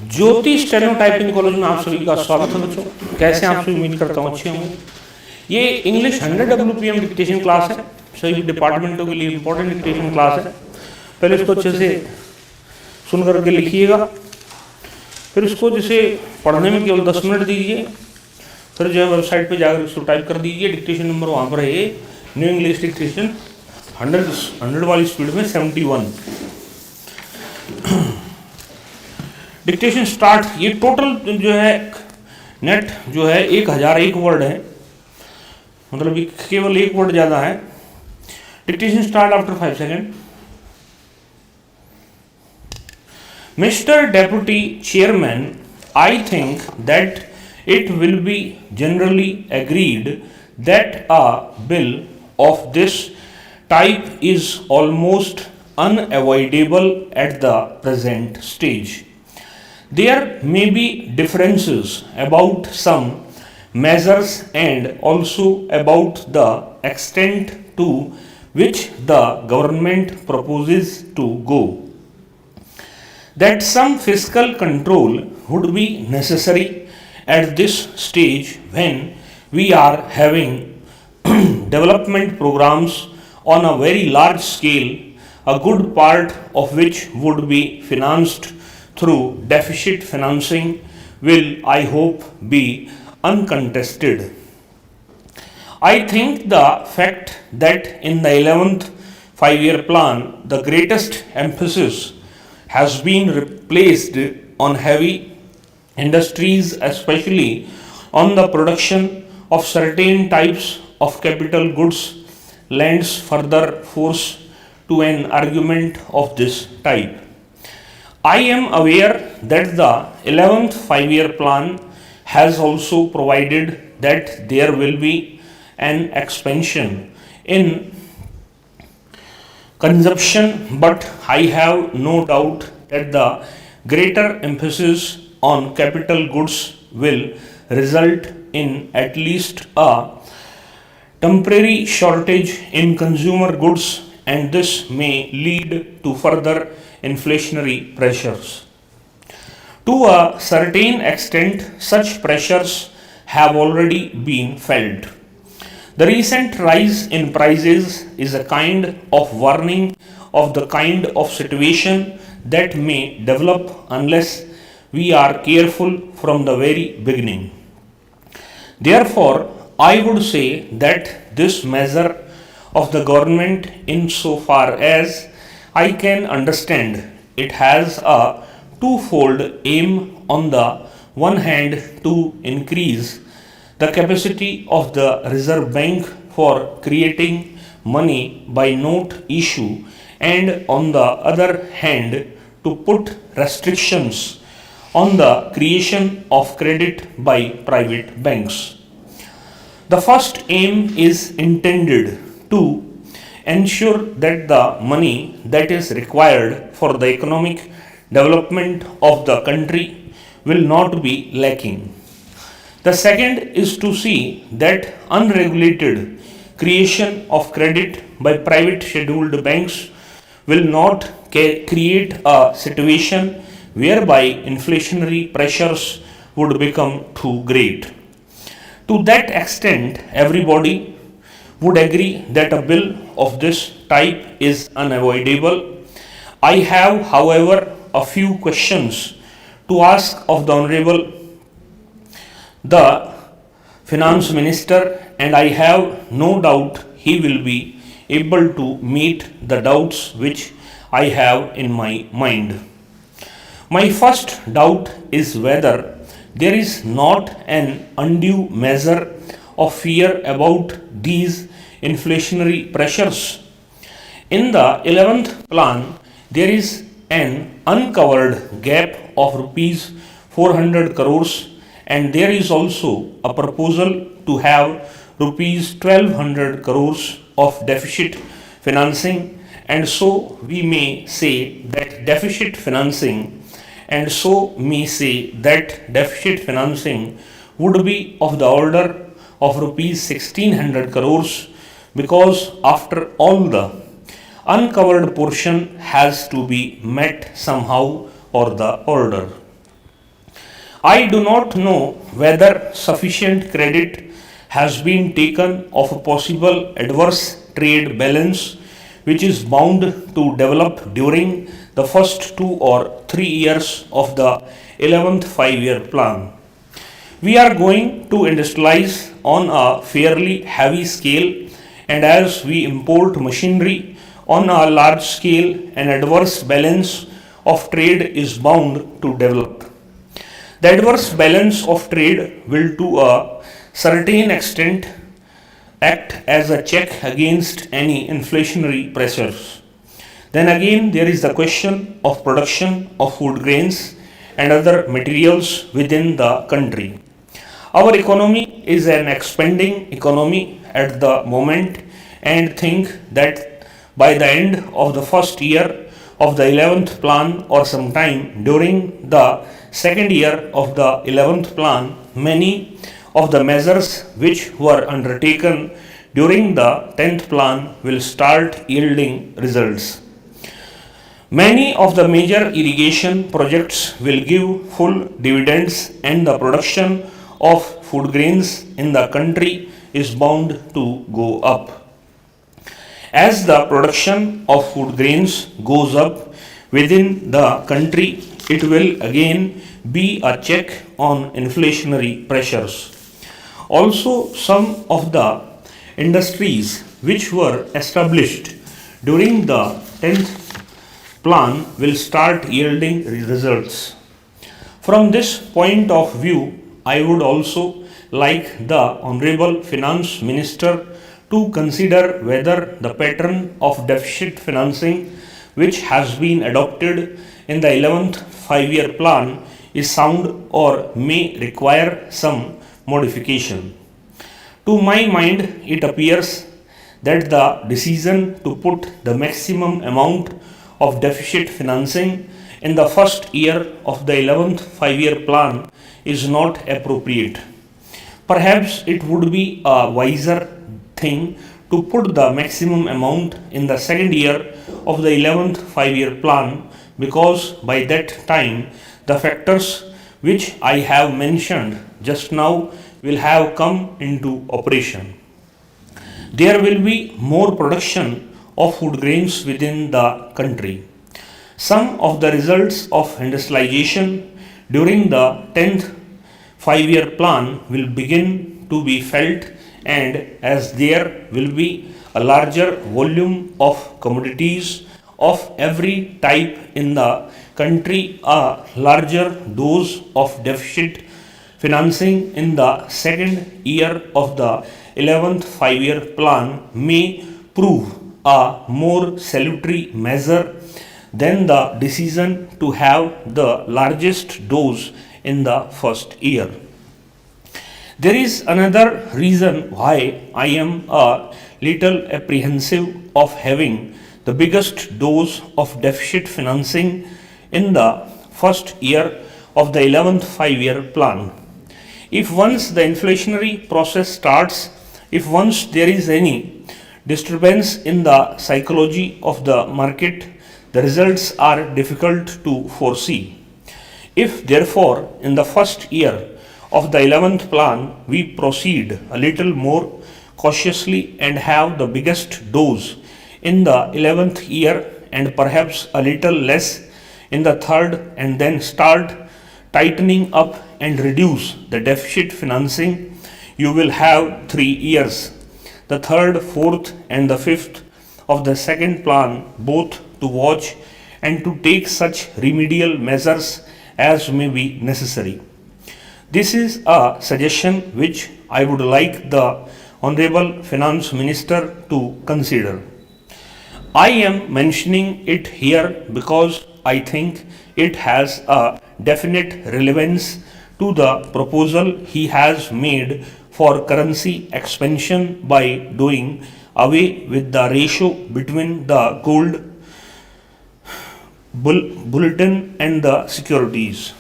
ज्योति स्टेनोटाइपिंग college में आप सभी का स्वागत है बच्चों। कैसे आप सभी, उम्मीद करता हूँ अच्छे होंगे। ये इंग्लिश 100 WPM डिक्टेशन क्लास है, सभी डिपार्टमेंटों के लिए इंपॉर्टेंट डिक्टेशन क्लास है। पहले इसको अच्छे से सुन करके लिखिएगा, फिर इसको जैसे पढ़ने में केवल 10 मिनट दीजिए, फिर जो है वेबसाइट पे जाकर इसको टाइप कर दीजिए। डिक्टेशन नंबर वहाँ पर है न्यू इंग्लिश डिक्टेशन 100 वाली स्पीड में 71। Dictation start. ये टोटल जो है नेट जो है 1001 वर्ड है, मतलब केवल एक वर्ड ज़्यादा है। Dictation start after 5 second. Mister deputy chairman, I think that it will be generally agreed that a bill of this type is almost unavoidable at the present stage. There may be differences about some measures and also about the extent to which the government proposes to go. That some fiscal control would be necessary at this stage when we are having development programs on a very large scale, a good part of which would be financed through deficit financing, will, I hope, be uncontested. I think the fact that in the 11th 5-year plan the greatest emphasis has been placed on heavy industries, especially on the production of certain types of capital goods, lends further force to an argument of this type. I am aware that the 11th 5-year plan has also provided that there will be an expansion in consumption, but I have no doubt that the greater emphasis on capital goods will result in at least a temporary shortage in consumer goods, and this may lead to further inflationary pressures. To a certain extent, such pressures have already been felt. The recent rise in prices is a kind of warning of the kind of situation that may develop unless we are careful from the very beginning. Therefore, I would say that this measure of the government, insofar as I can understand, it has a twofold aim. On the one hand, to increase the capacity of the Reserve Bank for creating money by note issue, and on the other hand, to put restrictions on the creation of credit by private banks. The first aim is intended to ensure that the money that is required for the economic development of the country will not be lacking. The second is to see that unregulated creation of credit by private scheduled banks will not create a situation whereby inflationary pressures would become too great. To that extent, everybody would agree that a bill of this type is unavoidable. I have, however, a few questions to ask of the Honorable the Finance Minister, and I have no doubt he will be able to meet the doubts which I have in my mind. My first doubt is whether there is not an undue measure of fear about these inflationary pressures. In the 11th plan, there is an uncovered gap of rupees 400 crores, and there is also a proposal to have rupees 1200 crores of deficit financing, and so we may say that deficit financing would be of the order of rupees 1600 crores, because after all the uncovered portion has to be met somehow or the order. I do not know whether sufficient credit has been taken of a possible adverse trade balance which is bound to develop during the first 2 or 3 years of the 11th 5 year plan. We are going to industrialize on a fairly heavy scale, and as we import machinery on a large scale, an adverse balance of trade is bound to develop. The adverse balance of trade will, to a certain extent, act as a check against any inflationary pressures. Then again, there is the question of production of food grains and other materials within the country. Our economy is an expanding economy at the moment, and think that by the end of the first year of the 11th plan or sometime during the second year of the 11th plan, many of the measures which were undertaken during the 10th plan will start yielding results. Many of the major irrigation projects will give full dividends, and the production of food grains in the country is bound to go up. As the production of food grains goes up within the country, it will again be a check on inflationary pressures. Also, some of the industries which were established during the 10th plan will start yielding results. From this point of view, I would also like the Honorable Finance Minister to consider whether the pattern of deficit financing which has been adopted in the 11th 5 year plan is sound or may require some modification. To my mind, it appears that the decision to put the maximum amount of deficit financing in the first year of the 11th 5 year plan is not appropriate. Perhaps it would be a wiser thing to put the maximum amount in the second year of the 11th 5 year plan, because by that time the factors which I have mentioned just now will have come into operation. There will be more production of food grains within the country. Some of the results of industrialization during the 10th 5 year plan will begin to be felt, and as there will be a larger volume of commodities of every type in the country, a larger dose of deficit financing in the second year of the 11th 5 year plan may prove a more salutary measure than the decision to have the largest dose in the first year. There is another reason why I am a little apprehensive of having the biggest dose of deficit financing in the first year of the 11th 5 year plan. If once the inflationary process starts, if once there is any disturbance in the psychology of the market, the results are difficult to foresee. If therefore in the first year of the 11th plan we proceed a little more cautiously and have the biggest dose in the 11th year and perhaps a little less in the third, and then start tightening up and reduce the deficit financing, you will have 3 years, the third, fourth, and the fifth of the second plan, both to watch and to take such remedial measures as may be necessary. This is a suggestion which I would like the Honorable Finance Minister to consider. I am mentioning it here because I think it has a definite relevance to the proposal he has made for currency expansion by doing away with the ratio between the gold bulletin and the securities.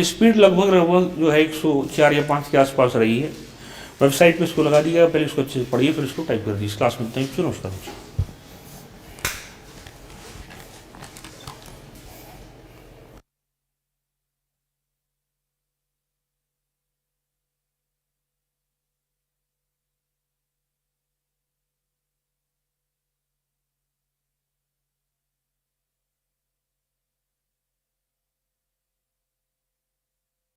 Speed लगभग लगभग जो है 104 या 5 के आसपास रही है। Website पे इसको लगा दिया, पहले इसको अच्छे से पढ़िए फिर इसको टाइप कर दीजिए। क्लास में नमस्कार।